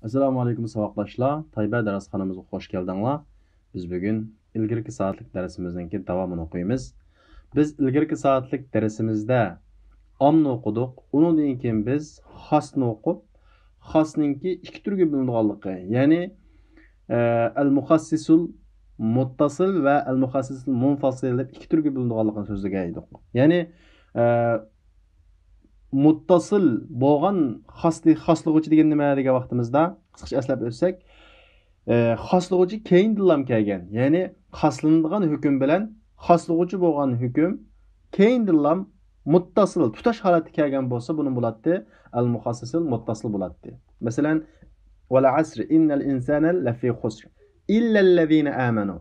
Assalomu alaykum savoqdoshlar. Tayba darsxonamizga xush keldinglar. Biz bugun ilgirki soatlik darsimizning davomini o'qiymiz. Biz ilgirki soatlik darsimizda omni o'qidik. Undan keyin biz xosni o'qib, xosningki ikki turga bo'linganligi, ya'ni al-muxassisul muttasil va al-muxassisul munfasil deb ikki turga bo'linganligini so'zlagan edik. Ya'ni muttasil bo'lgan xoslig'uchi degan nima degan vaqtimizda qisqacha eslab o'tsak, xoslig'uchi keyindan kelgan, ya'ni xoslanadigan hukm bilan xoslig'uchi bo'lgan hukm keyindan muttasil tutash holatga kelgan bo'lsa, buni bo'ladi al muxassisil muttasil bo'ladi. Masalan, val asri innal insana lafi xusr illa allazina amanu.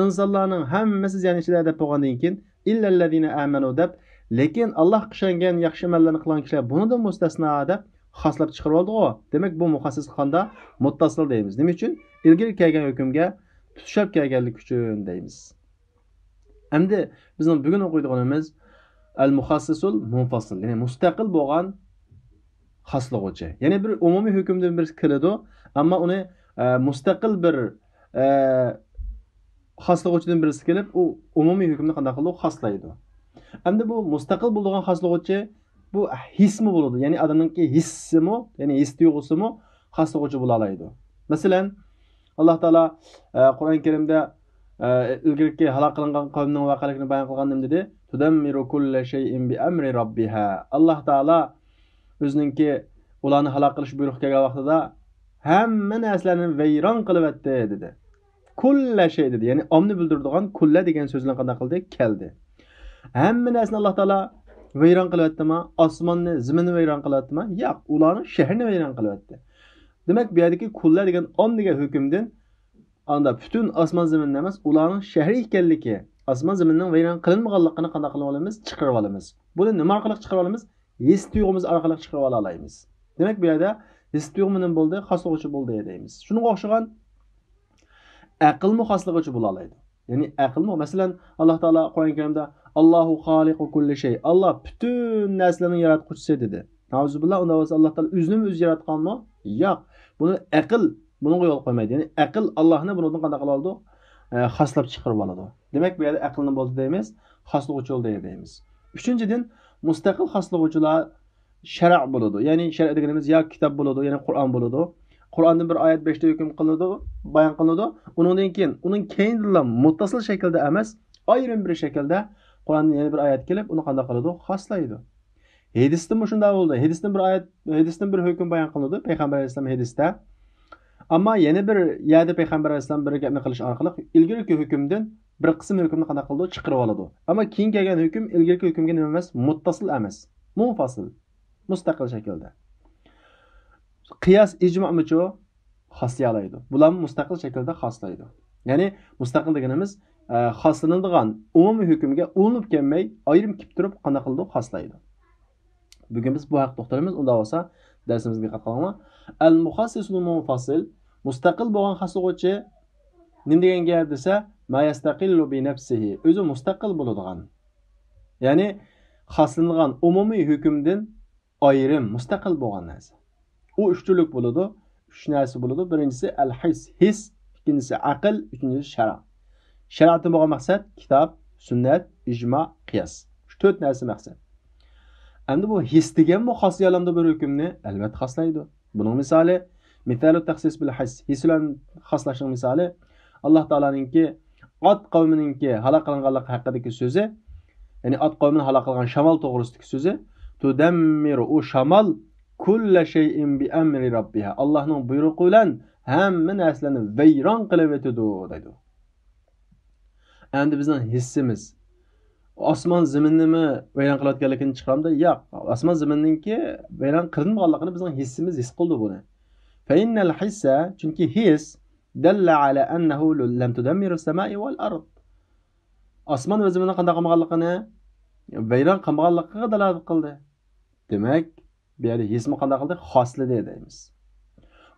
İnsanlarning hammasi ziyon ichida deb bo'lgandan keyin illa allazina amanu deb, lekin Alloh qishangan yaxshi amallarni qilgan kishilar bunidan mustasno deb xoslab chiqarib oldi-ku. Demak, bu muxassis qanda muttasil deymiz. Nima uchun? Ilgari kelgan hukmga tutishib kelganlik uchun deymiz. Endi bizning bugun o'qiydiganimiz al-muxassisul munfasil, ya'ni mustaqil bo'lgan xoslig'uchi. Ya'ni bir umumiy hukmdan birisi kiradi, ammo uni mustaqil bir xoslig'uchidan birisi kelib, u umumiy hukmni qanday qilib xoslaydi. Endi bu mustaqil bo'lgan xoslig'uchi bu hismi bo'ladi. Ya'ni odamningki hissimi, ya'ni his tuyg'usimi xoslig'uchi bo'la oladi. Masalan, Alloh taolo Qur'on Karimda ilgirki halok qilingan qavmning voqeligini bayon qilganda dedi: "Tudammiru kulla shay'in bi amri robbiha." Alloh taolo o'zininki ularni halok qilish buyruq kelgan vaqtida hamma narsalarni vayron qilib etdi dedi. Kulla shay dedi. Ya'ni omni bildiradigan kulla degan so'zlarni qanday qildi? Keldi. Hamma narsani Alloh taolo vayron qilyaptimi? Osmonni, zaminni vayron qilyaptimi? Yo'q, ularning shahrini vayron qilyapti. Demak, bu yerdagi kullar degan om degan hukmdan anda butun osmon zaminni emas, ularning shahri ekanligi, osmon zaminning vayron qilinmaganligini qanday qilib olamiz? Chiqarib olamiz. Buni nima orqali chiqarib olamiz? His tuyg'umiz orqali chiqarib olamiz. Demak, bu yerda his tuyg'umining bo'ldi, xoslig'uchi bo'ldi deymiz. Shunga o'xshagan aqlmi xoslig'uchi bo'la oladi. Ya'ni aqlmi, masalan, Alloh taolo Qur'on Karimda Allohu xoliqu kulli shay. Alloh bütün narsalarni yaratuvchisi dedi. Nauzubillah, unda bo'lsa Alloh taolo o'zini o'zi yaratganmi? Yo'q. Buni aql bunga yo'l qo'ymaydi. Ya'ni aql Allohni bundan qanday qila oldi? Xoslab chiqarib oladi. Demak, bu yerda aqlni bo'ldi deymiz, xoslig'uchi bo'ldi deymiz. Uchinchidan, mustaqil xoslig'uchilar shara' bo'ladi. Ya'ni shara' deganimiz yo kitob bo'ladi, ya'ni Qur'on bo'ladi. Qur'ondan bir oyat 5 ta hukm qiladi, bayon qilinadi. Undan keyin uning keyindan muttasil shaklda emas, ayrim bir shaklda Qur'ondan yana bir oyat kelib, uni qanday qiladi? Xoslaydi. Hadisda ham shunday bo'ldi. Hadisdan bir oyat, hadisdan bir hukm bayon qilindi, payg'ambar alayhisalom hadisda. Ammo yana bir yerda payg'ambar alayhisalom bir gapni qilish orqali ilgirki hukmdan bir qism hukmni qanday qildi? Chiqarib oladi. Ammo keyin kelgan hukm ilgirki hukmga nima emas? Muttasil emas, munfasil, mustaqil shaklda. Qiyas ijmo'micho xoslaydi. Bular mustaqil shaklda xoslaydi. Ya'ni mustaqil deganimiz xoslanadigan umumiy hukmga ulinib kelmay, ayrim kelib turib qanday qildi? Xoslaydi. Bugun biz bu haqda to'xtalamiz. Unda bo'lsa darsimizga diqqat qilinglar. Al-muxassisul munfasil mustaqil bo'lgan xoslig'uchi nima degan gap desa, ma yastaqillu bi nafsihi, o'zi mustaqil bo'ladigan. Ya'ni xoslanadigan umumiy hukmdan ayrim mustaqil bo'lgan narsa. U üç türlük buludu. Üç nersi buludu. Birincisi el-his, his. İkincisi akıl. Üçüncüsü şera. Şeriatın bu maksat kitap, sünnet, icma, kıyas. Şu dört nersi maksat. Endi bu his degen bu xas yalamda bir hükümni elbette xaslaydı. Bunun misali mithalu taksis bil his. His bilan xaslaşın misali Allah Taala'nınki Ad kavmininki halak kılınganlık hakkındaki sözü, yani Ad kavminin halak kılgan şamal toğrusundaki sözü, tudemmiru o şamal kulle şeyin bi emri rabbiha. Allah'ın buyruğu bilen hamma narsalarni vayron qilib o'tadi deydi. Endi bizning hissimiz osmon zaminnimi vayron qilayotganligini chiqaramda? Yo'q. Osmon zaminninki vayron qilinmaganligini bizning hissimiz his qildi buni. Fa innal hissa, chunki his dalla ala annahu lam tudammiru as-samai wal ard. Osmon va zaminni qanday qilmaganligini, vayron qilmaganligiga dalolat qildi. Demak, bu yerda hismi qanday qildi? Xosladi deymiz.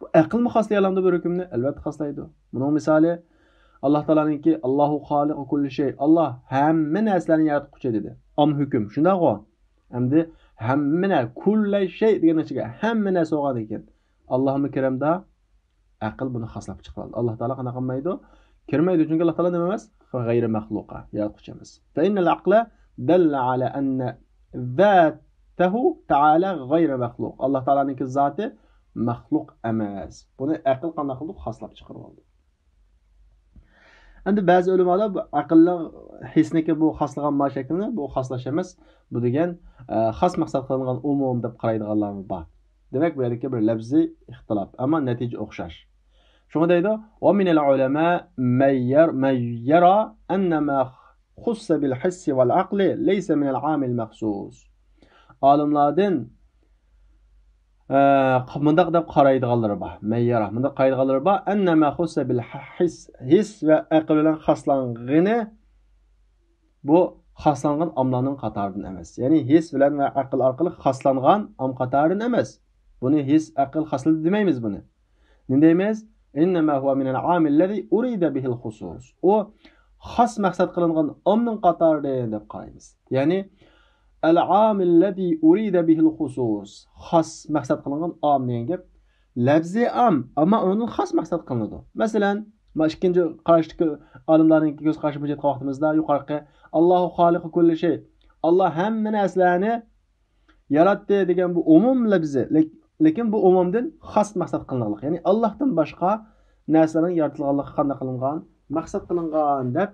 Bu aqlmi xoslay olamdi bu hukmni? Albatta xoslaydi. Buning misoli Alloh taolaninki Allohu xoliqu kulli shay. Alloh hamma narsalarni yaratuvchi dedi. Am hukm shunday-ku. Endi hamma kulli shay degan ichiga hamma narsa bo'lgan ekan. Allohning karamda aql buni xaslab chiqaradi. Alloh taolo qana qilmaydi? Kirmaydi, chunki Alloh taolo nima emas? G'ayri maxluqa, yaratuvchi emas. Fa innal aqla dalla ala anna zatahu ta'ala g'ayri maxluq. Alloh taoloning zoti maxluq emas. Buni aql qanday qilib xaslab chiqarib oldi. Endi ba'zi ulamolar bu aqllar hisniki bu xaslagan ma shaklini bu xaslash emas, bu degan xas maqsad qilingan umum deb qaraydiganlar bor. Demak, bu yerdagi bir lafziy ixtilof, ammo natija o'xshash. Shunga deydi: "Va minal ulama man yara anna ma khussa bil hissi wal aqli laysa min al amil maxsus." Olimlardan mundaq deb qaraydiganlari bor. Meyyara mundaq qaraydiganlari bor. Anna ma khussa bil his va aql bilan xaslangani bu xaslangan amlarning qatoridan emas. Ya'ni his bilan va aql orqali xaslangan am qatoridan emas. Buni his, aql xasladi demaymiz buni. Nima deymiz? Inna ma huwa min al-amil allazi urida bihi al-khusus. O xas maqsad qilingan amning qatoridan deb qaraymiz. Ya'ni al-amil allazi urida bihi al-khusus. Xas maqsad qilingan am degan gap lafzi am, ammo undan xas maqsad qilinadi. Masalan, ikkinchi qarashdagi olimlarning ko'z qarashi bo'yicha vaqtimizda yuqorqi Allohu xoliqu kulli shay. Alloh hamma narsalarni yaratdi degan bu umum lafzi, lekin bu umumdan xas maqsad qilinganlik. Ya'ni Allohdan boshqa narsalarning yaratilganligi qanday qilingan, maqsad qilingan deb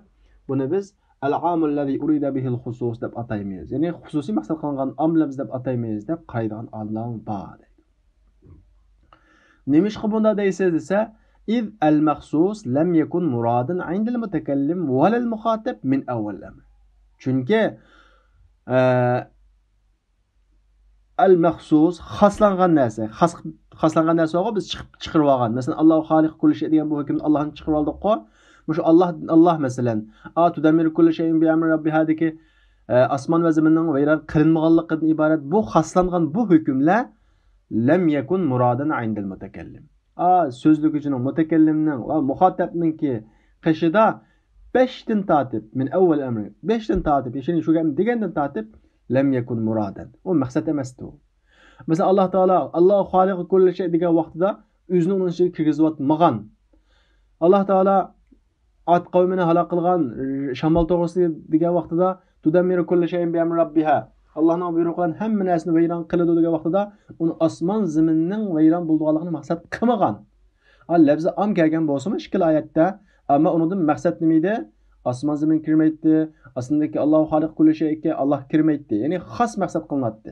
buni biz al-amul ladzi urida bihi al-khusus deb ataymiz. Ya'ni xususiy maqsad qilingan am lafzi deb ataymiz deb qaraydigan olimlar bor. Nimishqa bunda deysiz desa, iz al-maxsus lam yakun muradan 'inda al-mutakallim va al-muxatab min awwal amr. Chunki al-maxsus xaslangan narsa, xaslangan narsaga biz chiqirib olgan. Masalan, Alloh xoliq kulli shay degan bu hukmni Allohni chiqirib oldik-ku. Mushu Allah masalan, tudamir kulli shay'in bi amri rabbiha deki asman va zaminning vayron qilinmaganligidan iborat bu xaslangan bu hukmlar lam yakun muradan 'inda al-mutakallim. So'zlug'ining, mutakallimning va muxotabninki qishida 5 dan tatib min avval amri 5 dan tatib ya'ni shu gapni degandan tatib lam yakun muradan. O maqsad emasdi. Mesela Allah Taala Alloh xoliqu kulli shay degan vaqtida o'zining uning ichiga kirgizayotmagan. Alloh Taala at qavmini halok qilgan shamol to'g'risida degan vaqtida tudammiru kulli shay'in bi amri rabbiha. Allohning buyruqlagan hamma narsani vayron qiladi degan vaqtida uni osmon zaminning vayron bo'lganligini maqsad qilmagan. Lafzi am kelgan bo'lsa-mu ikkil oyatda, ammo undan maqsad nima edi? Osmon zamin kirmaydi. Aslındaki Alloh xoliq kulli shayga Alloh kirmaydi. Ya'ni xos maqsad qilinadi.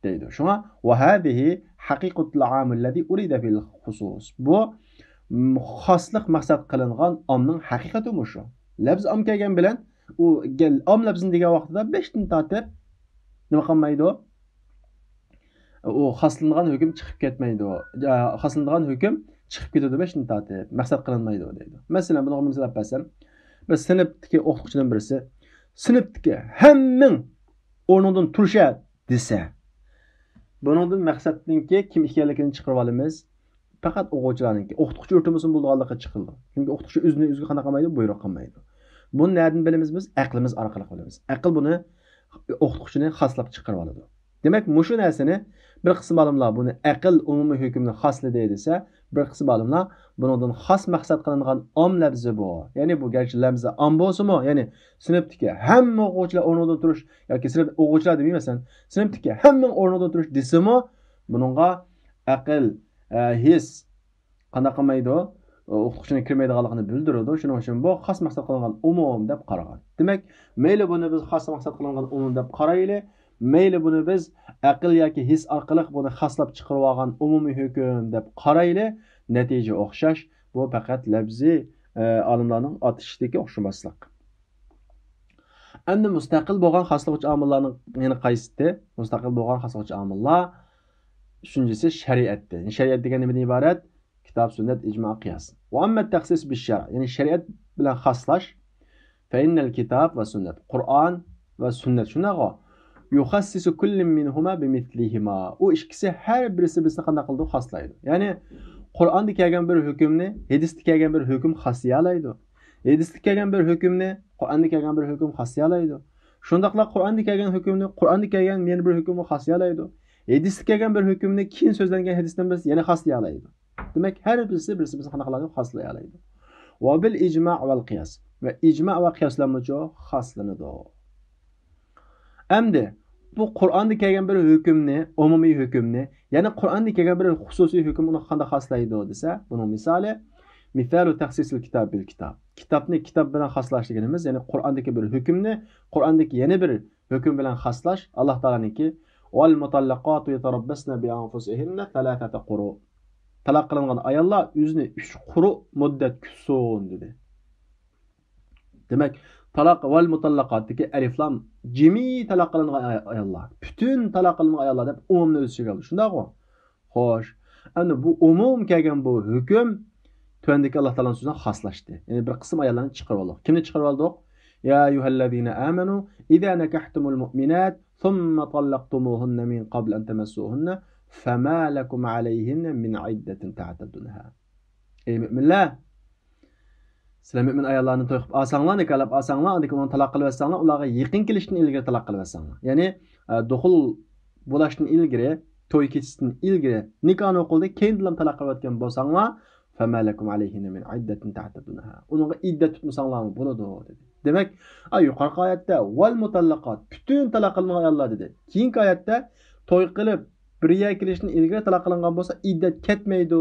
deydi. Şuna ve hadihi haqiqatul amil ladzi urida bil khusus. Bu xoslik maqsad qilingan amning haqiqati mushu. Lafz am kelgan bilan u am lafzini degan vaqtida 5 dan tortib nima qilmaydi? O xoslangan hukm chiqib ketmaydi. Xoslangan hukm chiqib ketadi 5 dan tortib maqsad qilinmaydi deydi. Masalan, buni misol bersam, biz sinfdagi o'qituvchidan birisi sinfdagi hammaning o'rnidan turisha desa, buningdan maqsadninki kim ekanligini chiqarib olamiz. Faqat o'quvchilarningki, o'qituvchi o'rtamizdan bo'lganligi chiqildi. Chunki o'qituvchi o'zini qana qilmaydi, buyruq qilmaydi. Buni nereden bilamiz biz? Aqlimiz orqali bilamiz. Aql buni o'qituvchini xoslab chiqarib oladi. Demak, mushu narsani bir qism olimlar buni aql umumiy hukmni xosladi desa, bir qism olimlar buningdan xos maqsad qilingan om lafzi bu. Ya'ni bu garchi lafzi om bo'lsa-mu, ya'ni sinfdagi hamma o'quvchilar o'rnidan turish yoki sinf o'quvchilar demasan, sinfdagi hamma o'rnidan turish desimi, buningga aql, his qana qilmaydi, o'qituvchining kirmaydiganligini bildiradi. Shuning uchun bu xos maqsad qilingan umum deb qaragan. Demak, mayli buni biz xos maqsad qilingan umum deb qaraylik, mayli buni biz aql yoki his orqali buni xoslab chiqarib olgan umumiy hukm deb qaraylik, natija o'xshash. Bu faqat lafzi olimlarning otishdagi o'xshamaslik. Endi mustaqil bo'lgan xoslovchi omillarning yana qaysisi? Mustaqil bo'lgan xoslovchi omillar üçüncüsü şeriatdir. Yani şeriat degan nimadan iborat? Kitob, sunnat, ijmo, qiyos. Va amma taxsis bil shar', ya'ni shariat bilan xoslash, fa innal kitob va sunnat, Qur'on va sunnat shunaqa yukhassisu kullin minhuma bimislihima. O ikkisi har birisi bizni qanday qildi xoslaydi. Ya'ni Qur'onda kelgan bir hukmni, hadisda kelgan bir hukm xoslaydi. Hadisda kelgan bir hukmni, Qur'onda kelgan bir hukm xoslaydi. Shundaqla Qur'onda kelgan hukmni, Qur'onda kelgan yana bir hukmni xoslaydi. Hadisda kelgan bir hukmni keyin so'zlangan hadisdan biz yana xoslay oladi. Demak, har birisi birini qanaqa qiladi? Xoslay oladi. Va bil ijma' val qiyas. Va ijma' va qiyoslanmacha xoslanadi. Endi bu Qur'onda kelgan bir hukmni, umumiy hukmni, ya'ni Qur'onda kelgan bir xususiy hukm uni qanday xoslaydi desa, buning misoli misalu taxsisil kitob bil kitob. Kitobni kitob bilan xoslash deganimiz, ya'ni Qur'ondagi bir hukmni Qur'ondagi yana bir hukm bilan xoslash Alloh taolaniki val mutallaqatu yatarabbasna bi anfusihinna thalathata quru. Talaq qilingan ayollar o'zini 3 quru muddat kutsin dedi. Demak, talaq val mutallaqatdagi alif lam jimi talaq qilingan ayollar. Bütün talaq qilingan ayollar deb umumni o'z ichiga oldi. Shundaqmi? Xo'sh. Endi bu umum kelgan bu hukm tövendeki Allah Teala'nın sözüne xaslashdi. Yani bir qism ayollarni chiqarib oldik. Kimni chiqarib oldik? Ya ayyuhallazina amanu idza nakahtumul mu'minat thumma talaqtumuhunna min qabl an tamassuhunna fama lakum alayhinna min iddatin ta'tadunaha. Ey müminler, sizlar mümin ayollarni to'y qilib olsanglar, nikohlab olsanglar, uni talaq qilib olsanglar, ularga yaqin kelishdan ilgari talaq qilib olsanglar. Ya'ni duxul bo'lishdan ilgari, to'y ketishdan ilgari nikohni o'qildi, keyin talaq qilib o'tgan bo'lsanglar, فَمَا لَكُمْ عَلَيْهِنَّ مِنْ عِدَّةٍ تَعْتَدُونَهَا. Onun iddet tutmasanlar bunu da dedi. Demek yukarı ayette vel mutallakat bütün talak kılınan ayollar dedi. Keyingi ayette toy kılıp bir yer kirişinin ilgili talak kılınan olsa iddet ketmeydi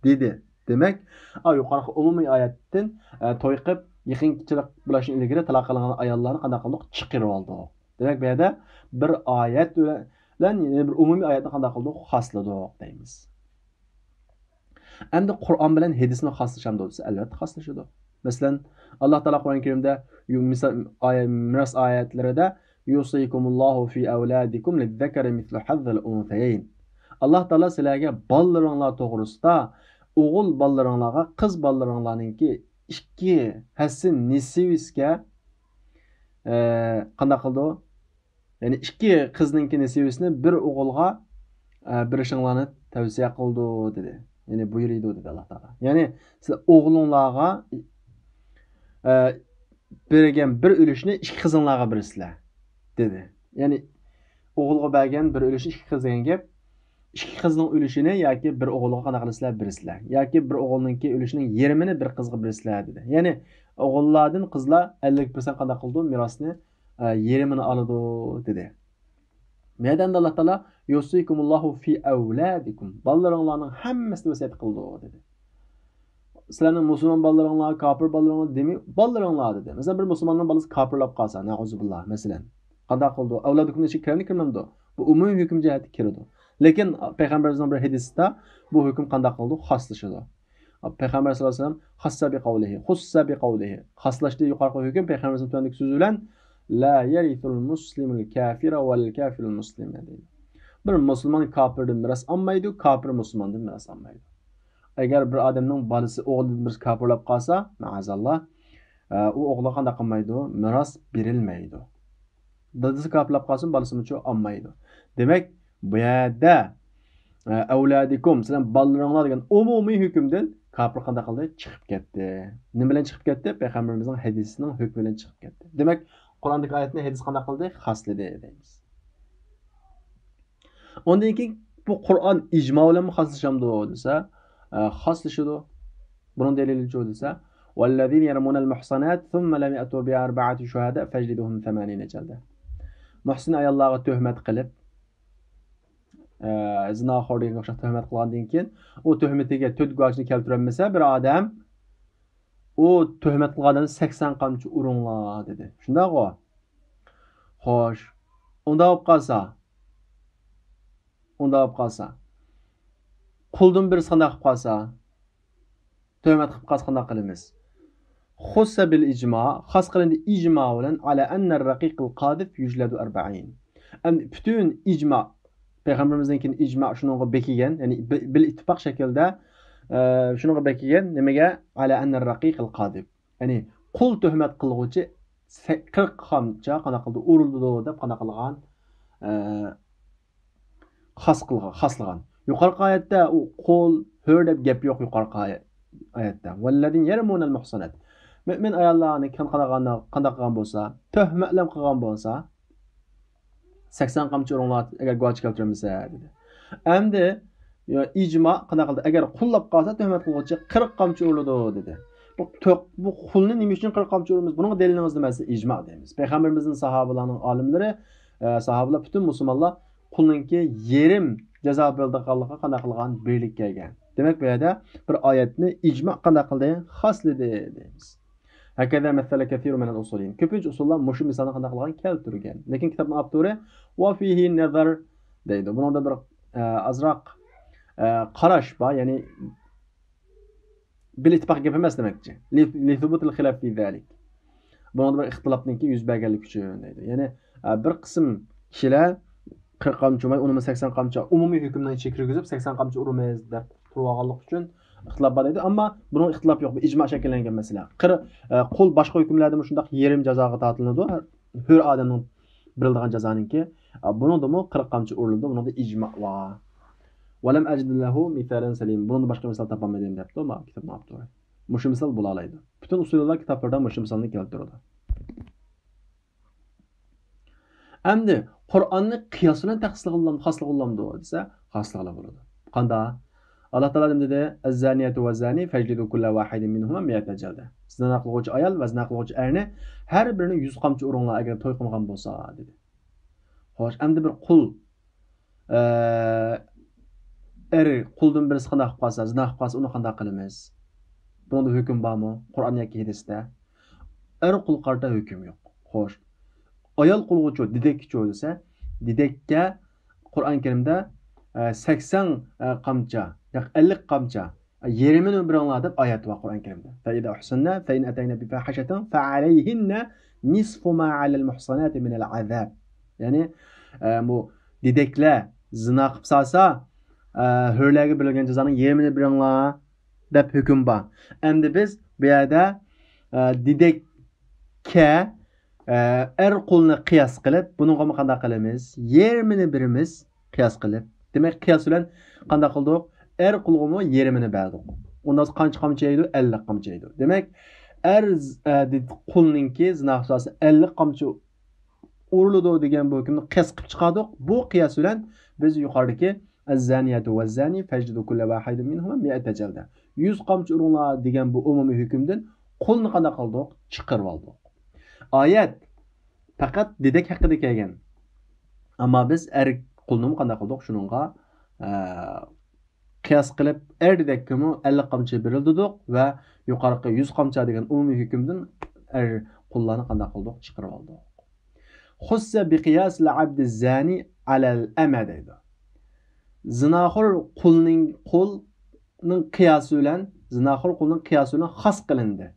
dedi. Demek yukarı umumi ayetten toy kılıp yıkın kişilik bulaşın ilgili talak kılınan ayollarını qanday qildik chiqirib oldi. Demek bu yerda bir ayet bilan bir umumi ayetni qanday qildik xosladik deymiz. Endi Qur'on bilan hadisni xoslashamdi desa, albatta xoslashadi. Masalan, Alloh taolo Qur'oni Karimda miros oyatlarida yusikumullohu fi avladikum lizzakari mislu hazzil unsayayn. Alloh taolo sizlarga bolalaringlar to'g'risida o'g'il bolalaringlarga qiz bolalaringlarningki ikki hassin nisibisga qanday qildi? Ya'ni ikki qizninki nisibisini bir o'g'ilga birishinglarni tavsiya qildi dedi. Yani buyuruyordu dedi Allah Teala. Yani siz oğlunlarga bergen bir ülüşünü iki kızınlarga birisizler dedi. Yani oğulga bergen bir ülüşünü iki kız degan gap, iki kızning ülüşünü yoki bir o'g'ilga qanday qilasizlar birisizlar yoki bir o'g'ilninki ülüşünün yarmini bir qizga birisizlar dedi. Yani o'g'illardan qizlar 50% qanday qildi mirosni yarmini oladi dedi. Neden Allah Teala yusikumullahu fi avladikum. Ballaraڭlarning hammasini vasiyat qildi dedi. Sizlarning musulmon ballaraڭlar, kafir ballaraڭlar demi, ballaraڭlar dedi. Mesela bir musulmonning balasi kafirlab qolsa, na'uzubillah, mesela qanday qildi? Avladukum ichi kirmadi. Bu umumiy hukm jihati kirdi. Lekin payg'ambarimizning bir hadisida bu hukm qanday qildi? Xoslashadi. Payg'ambar sollallohu alayhi vasallam xassa bi qawlihi. Xoslashdi yuqorqi hukm payg'ambarimizning tuandagi so'zi bilan la yarithul muslimul kafira vel kafirul muslima dedi. Bir musulmon kafirdan miras olmaydi, kafir musulmondan miras olmaydi. Agar bir odamning bolasi o'g'lidan bir kafirlab qolsa, ma'azalloh, u o'g'li qanday qilmaydi? Miras berilmaydi. Dadasi kafirlab qolsin, bolasi uchun olmaydi. Demak, bu yerda avladikum, sizlar bolalaringlar degan umumiy hukmdan kafir qanday qildi? Chiqib ketdi. Nima bilan chiqib ketdi? Payg'ambarimizning hadisining hukmi bilan chiqib ketdi. Demak, Qur'ondagi oyatni hadis qanday qildi? Xosladi deymiz. Ondan keyin bu Qur'on ijmo bilan xoslashamdi desa, xoslashadi. Bunun delili jo desa, "Vallazina yarmunal muhsanat thumma lam ya'tu bi arba'ati shuhada fajliduhum 80 jalda." Muhsin ayollarga tuhmat qilib, zinoxorlikka o'xshab tuhmat qilgandan keyin, u tuhmatiga 4 guvohni keltirolmasa, bir odam o tuhmat qilgandan 80 qamchi uringlar dedi. Shundaqmi? Xo'sh, unda olib qolsa, quldan bir qanday qilib qolsa, tuhmat qilib qolsa qanday qilamiz? Xussa bil ijmo, xos qilindi ijmo bilan ala anna ar-raqiqul qadif yujladu 40. Endi bütün ijmo payg'ambarimizning ijmo shunga bekigan, ya'ni bil ittifoq shaklda shunga bekigan nimaga ala anna ar-raqiqul qadif. Ya'ni qul tuhmat qilguvchi 40 qamcha qana qildi, urildi deb qana qilgan xaslagan. Yuqorqi oyatda u qo'l, hör deb gap yo'q yuqorqi oyatda. Vallazin yarmunal muhsanat. Mümin ayollarni qanday qilgan bo'lsa, tuhmatlam qilgan bo'lsa, 80 qamchi urunglar agar guvoch keltirmasa dedi. Endi icma qanday qildi? Agar qullab qolsa tuhmat qiluvchi 40 qamchi urladi dedi. Bu qulni nima uchun 40 qamchi uramiz? Buning dalilingiz nimasi? Icma deymiz. Payg'ambarimizning sahobalarining olimlari, sahobalar butun musulmonlar qulninki yerim jazo berdiganligi qanday qilgan birlik kelgan. Demak bu yerda bir oyatni icma qanday qildi? Xoslidi deymiz. Hakaza mesela kathir min al-usulin. Ko'pincha usullar mushu misolni qanday qilgan keltirgan. Lekin kitobning avtori va fihi nazar deydi. Bunda bir azroq qarash bor, ya'ni bil ittifoq gap emas demakchi. Li thubut al-khilaf fi zalik. Bunda bir ixtilofniki yuz berganlik uchun deydi. Ya'ni bir qism kishilar 40 qamchi urmay, uni 80 qamchi umumiy hukmdan ichiga kirgizib 80 qamchi urmaymiz deb turganlik uchun ixtilof bor edi. Ammo buning ixtilof yo'q. Bu ijmo shakllangan masala. Qul boshqa hukmlarda shunday yerim jazoga tortiladi. Har odamning biriladigan jazoninki. Buningda 40 qamchi urildi. Buningda ijmo bor. Valam ajid lahu misalan salim. Bunda boshqa misol topolmadim debdi, ma kitobni avtori. Mushu misol bo'la oladi. Butun usullar kitoblarda mushu misolni keltiradi. Endi Qur'onni qiyos bilan xoslig'illamdi desa, xoslig'ila bo'ladi. Qanday? Allah Taala dedi: "Az-zaniyatu vaz-zani fajlidu kulla wahidin minhuma 100 jalda." Zina qiluvchi ayol va zina qiluvchi erni har birini 100 qamchi uringlar agar to'y qilgan bo'lsa dedi. Xo'sh, endi bir qul quldan birisi qanday qilib qolsa, zina qilib qolsa, uni qanday qilamiz? Bunda hukm bormi? Qur'on yoki hadisda? Qul qarda hukm yo'q. Xo'sh, ayol qulg'uchi didekchi desa, didekka Qur'on Karimda 80 qamcha, yoki 50 qamcha, yerimini biringlar deb oyat bor Qur'on Karimda. Fa idza uhsanna fa in atayna bi fahishatin fa alayhinna nisfu ma 'alal muhsanati min al-'azab. Ya'ni bu dideklar zina qilib salsa, hörlarga berilgan jazoning yerimini biringlar deb hukm bor. Endi biz bu yerda didekka qulni qiyos qilib, buningga qanday qilamiz? Yerimini birimiz qiyos qilib. Demak, qiyos bilan qanday qildik? Qulg'imi yerimini berdik. Undan qancha qamchi yeydi? 50 qamchi yeydi. Demak, qulninki zina qilsa 50 qamchi uriladi degan bu hukmni qiyos qilib chiqardik. Bu qiyos bilan biz yuqoridagi az-zaniyatu vaz-zani fajlidu kulla wahidin minhuma 100 jalda. 100 qamchi uringlar degan bu umumiy hukmdan qulni qanday qildik? Chiqarib oldik. Oyat faqat dedek haqida kelgan. Ammo biz qulni qanday qildik? Shuningga qiyos qilib dedekmi 50 qamchi berildik va yuqorqi 100 qamcha degan umumiy hukmdan qullarni qanday qildik? Chiqarib oldik. Xussa bi qiyas al-abd az-zani ala al-amad. Zinaxor qulning qiyosi bilan zinaxor qulning qiyosi bilan xos qilindi.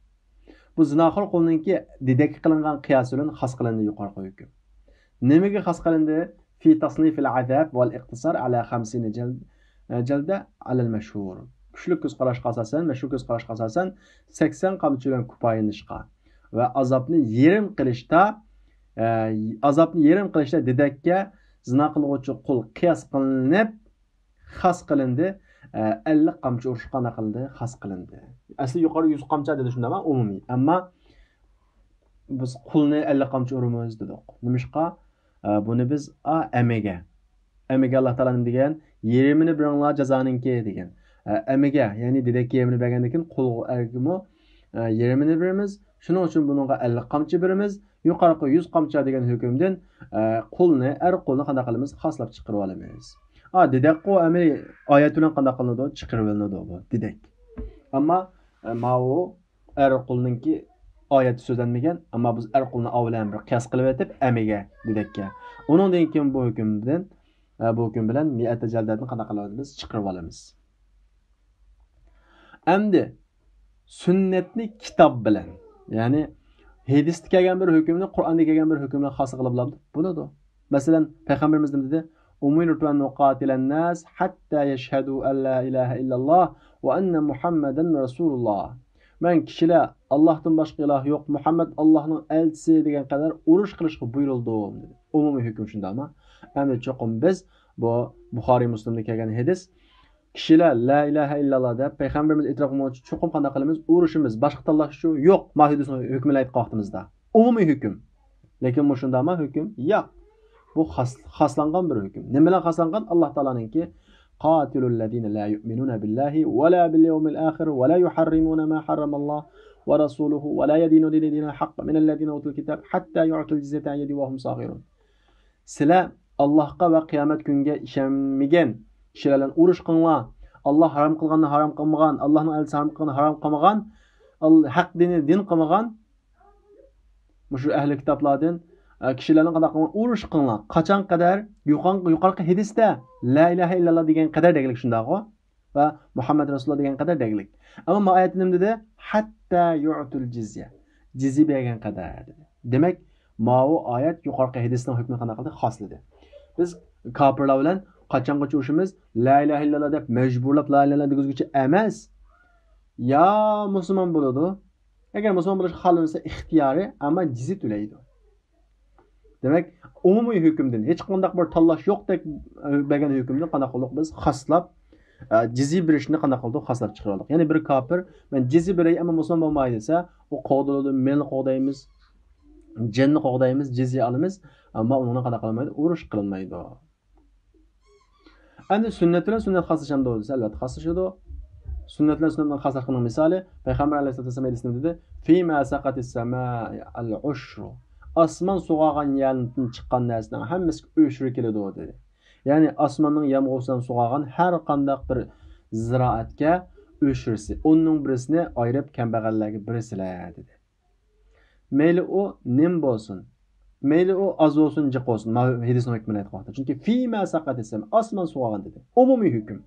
Bu zinaxor qulninki dedek qilingan qiyosi bilan xos qilindi yuqorqi hukm. Nimaga xos qilindi? Fi tasnif al-azab wal iqtisar ala 50 jalda ala al-mashhur. Kuchli ko'z qarashga asosan, mashhur ko'z qarashga asosan 80 qamchi bilan kupoyinishga va azobni yerim qilishda dedekka zina qiluvchi qul qiyos qilinib xos qilindi. 50 qamchi urish qanday qildi? Xos qilindi. Asli yuqori 100 qamcha dedi shundami? Umumiy. Ammo biz qulni 50 qamchi uramiz dedik. Nimishqa? Buni biz amiga Allah Taala nima degan? Yerimini biringlar jazoninki degan. Amiga, ya'ni dedek yerimini bergandan keyin qul ergimi yerimini beramiz. Shuning uchun buningga 50 qamchi beramiz. Yuqorqi 100 qamcha degan hukmdan qulni qanday qilamiz? Xoslab chiqarib olamiz. Dedek o amel oyat bilan qanday qilinadi? Chiqarib olinadi bu dedek. Ammo ma'u qulninki oyati so'zlanmagan, ammo biz qulni avlan bir qiyos qilib etib amiga dedekka. Uningdan keyin bu hukm bilan 100 jaldatni qanday qilamiz? Chiqarib olamiz. Endi sunnatni kitob bilan, ya'ni hadisda kelgan bir hukmni Qur'onda kelgan bir hukm bilan xos qilib bo'ladi. Bo'ladi. Masalan, payg'ambarimiz nima dedi? Umirtu an nuqatilan nas hatta yashhadu an la ilaha illalloh va anna Muhammadan rasululloh. Men kishilar Allohdan boshqa iloh yo'q, Muhammad Allohning elchisi degan qadar urush qilishga buyurildim dedi. Umumiy hukm shundami? Endi cho'qim biz bu Buxoriy Muslimda kelgan hadis kishilar la ilaha illalloh deb payg'ambarimiz e'tirof qilmoqchi cho'qim qanday qilamiz? Urushimiz, boshqa tanlash shu yo'q. Mahidusning hukmini aytib qo'yapmizda. Umumiy hukm. Lekin bu shundami hukm? Yo'q. Bu xaslangan bir hüküm. Ne bilan xaslangan? Allah Taala'nınki qatilul ladina la yu'minuna billahi ve la bil yevmil ahir ve la yuharrimuna ma harramallah ve rasuluhu ve la yedinu dinal haqq minellezina utul kitab hatta yu'tul jizyata yedi ve hum sagirun. Sizlar Allohga va qiyomat kuniga ishonmagan kishilar bilan urush qilinglar. Alloh harom qilganni harom qilmagan, Allohning elchisi harom qilganni harom qilmagan, haq dini din qilmagan mushu ahli kitoblardan kishilarning qanday qilgan urush qilinglar. Qachon qadar yuqorqi hadisda la ilaha illalloh degan qadar deglik shundaqo va Muhammad rasululloh degan qadar deglik. Ammo oyat nimada hatta yu'tul jizya. Jizya bergan qadar dedi. Demak, ma'u oyat yuqorqi hadisning hukmi qanday qildi? Xosladi. Biz kofirlar bilan qachongacha urushimiz la ilaha illalloh deb majburlab la ilaha illalloh degizguchi emas. Ya musulmon bo'ladi. Agar musulmon bo'lish xohlasa ixtiyoriy, ammo jizya to'laydi. Demak, umumiy hukmdan hech qanday bir tanlash yo'qdek bergan hukmni qanday qildik biz xoslab jizya berishni qanday qildik xoslab chiqardik. Ya'ni bir kofir men jizya beray ammo musulmon bo'lmaydi desa, u qo'g'diladi, men qo'g'daymiz, jinni qo'g'daymiz, jizya olamiz, ammo uni qanday qilmaydi? Urush qilinmaydi. Endi sunnat bilan sunnat xoslashamdi desa, albatta xoslashadi. Sunnat bilan sunnatning xoslashning misoli payg'ambar alayhisolatu vasallam aytgan dedi: "Fi ma saqatis samai al-ushru." Osmon sug'agan yerdan chiqqan narsaning hammasi o'shri keladi dedi. Ya'ni osmonning yomg'irdan sug'agan har qanday bir ziroatga o'shirsi, o'nning birisini ayirib kambag'allarga birisilar dedi. Mayli u nim bo'lsin, mayli u az bo'lsin, jiq bo'lsin, hadisning hukmini aytmoqda. Chunki fi ma saqatis samai osmon sug'agan dedi. Umumiy hukm.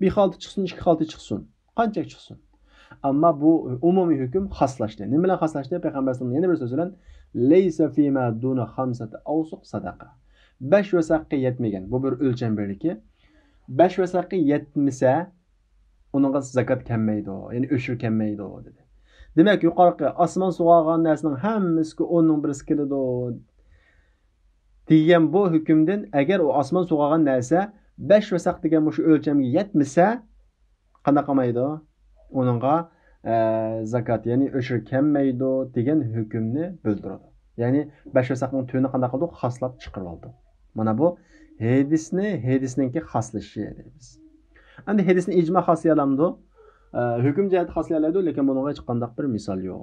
Bir xalta chiqsin, ikki xalta chiqsin, qancha chiqsin. Ammo bu umumiy hukm xoslashdi. Nima bilan xoslashdi? Payg'ambar sollallohu alayhi vasallam yana bir so'z bilan laysa fima duna khamsati awsuq sadaqa. 5 vasaqqa yetmagan. Bu bir o'lcham birligi. 5 vasaqqa yetmasa, uningga zakat kelmaydi, ya'ni o'shir kelmaydi dedi. Demak, yuqorqi osmon sug'agan narsaning hammasiga 10ning birisi keladi degan bu hukmdan agar u osmon sug'agan narsa 5 vasaq degan shu o'lchamga yetmasa, qanday qilmaydi? Uningga zakat, ya'ni o'shir kelmaydi degan hukmni bildiradi. Ya'ni 5 vasaqning to'yini qanday qildik? Xoslab chiqarib oldik. Mana bu hadisninki xoslashi deymiz. Endi hadisni ijmo xoslaylamdi. Hukm jihat xoslayoladi, lekin bunga hech qanday bir misol yo'q.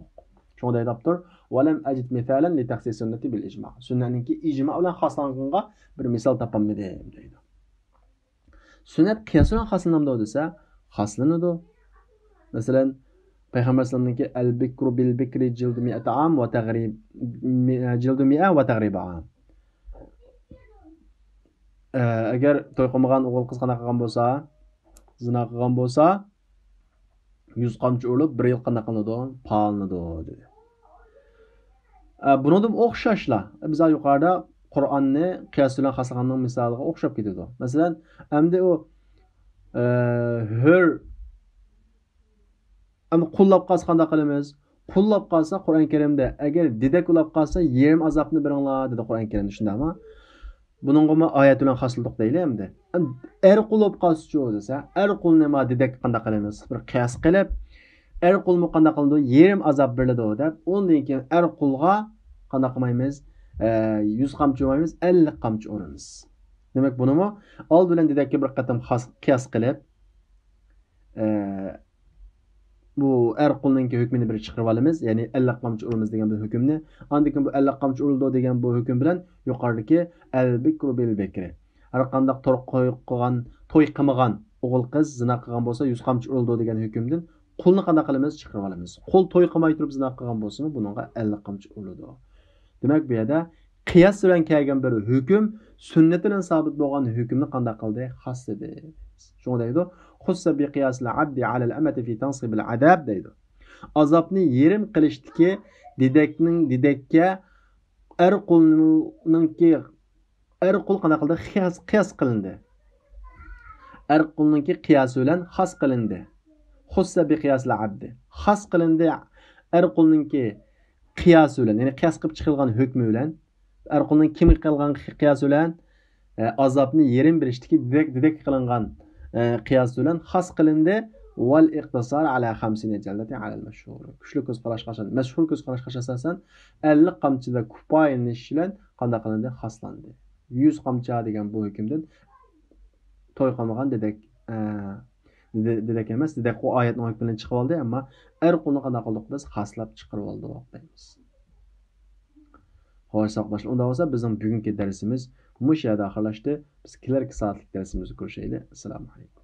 Shunda aytibdir: "Va lam ajid misalan li takhsis sunnati bil ijmo." Sunnatninki ijmo bilan xoslanganga bir misol topolmadim deydi. Sunnat qiyos bilan xoslanamdi desa, xoslanadi. Masalan, Payg'ambar sallallohu alayhi al-bikru bil bikri jildu mi'ata am va taghrib jildu mi'a va taghrib am. Agar to'y qilmagan o'g'il qiz qanaqa qilgan bo'lsa, zina qilgan bo'lsa, 100 qamchi urib 1 yil qanaqa qiladi? Palanadi dedi. Bundan o'xshashlar. Biz yuqorida Qur'onni qiyos bilan xoslaganning misoliga o'xshab ketadi. Masalan, endi u Ama qullab qalsa qanday qilamiz? Qullab qalsa Qur'on Karimda agar dedak ulab qalsa yerim azobni beringlar dedi Qur'on Karimda, shundaymi? Buningga oyat bilan xosliq deylik endi. Er qullab qalsa desa, er qul nima dedak qanday qilamiz? Bir qiyos qilib, er qulni qanday qiladi? Yerim azob beriladi deb, undan keyin er qulga qanday qilmaymiz? 100 qamchi urmaymiz, 50 qamchi uramiz. Demak, bunimi old bilan dedakka bir qatam qiyos qilib, bu er qulninki hukmini bir chiqarib olamiz, ya'ni 50 qamchi uramiz degan bu hukmni. Andan keyin bu 50 qamchi urildi degan bu hukm bilan yuqoridagi al-bikru bil bikri. Har qanday to'y qilmagan o'g'il qiz zina qilgan bo'lsa 100 qamchi urildi degan hukmdan qulni qanday qilamiz? Chiqarib olamiz. Qul to'y qilmay turib zina qilgan bo'lsa, buningga 50 qamchi urildi. Demak, bu yerda qiyos bilan kelgan bir hukm sunnat bilan sabit bo'lgan hukmni qanday qildi? Xosladi. Shunday deydi: "Xussa bi qiyasl abdi ala al-amati fi tansib al-azab" deydi. Azobni yerim qilishdiki dedakka er qul qanday qildi? Qiyos qilindi. Er qulninki qiyos bilan xos qilindi. Xussa bi qiyasl abdi. Xos qilindi er qulninki qiyos bilan, ya'ni qiyos qilib chiqilgan hukmi bilan, er qulning kim qilgan qiyos bilan azobni yerim berishdiki dedak qilingan qiyos bilan xos qilindi. Val iqtisar ala 50 jaldati ala al-mashhur. Kuchli ko'z qarash qashan, mashhur ko'z qarash qashasan 50 qamchida kupoyinish bilan qanday qilindi? Xoslandi. 100 qamcha degan bu hukmdan to'y qilmagan dedek dedek emas, dedek o oyatning hukmidan chiqib oldi, ammo er qulni qanday qildik biz xaslab chiqarib oldik deymiz. Xo'sh, saqlashlar. Unda bo'lsa bizning bugungi darsimiz mush yerda oxirlashdi. Biz kelarki soatlik darsimizni ko'rishaylik. Assalomu alaykum.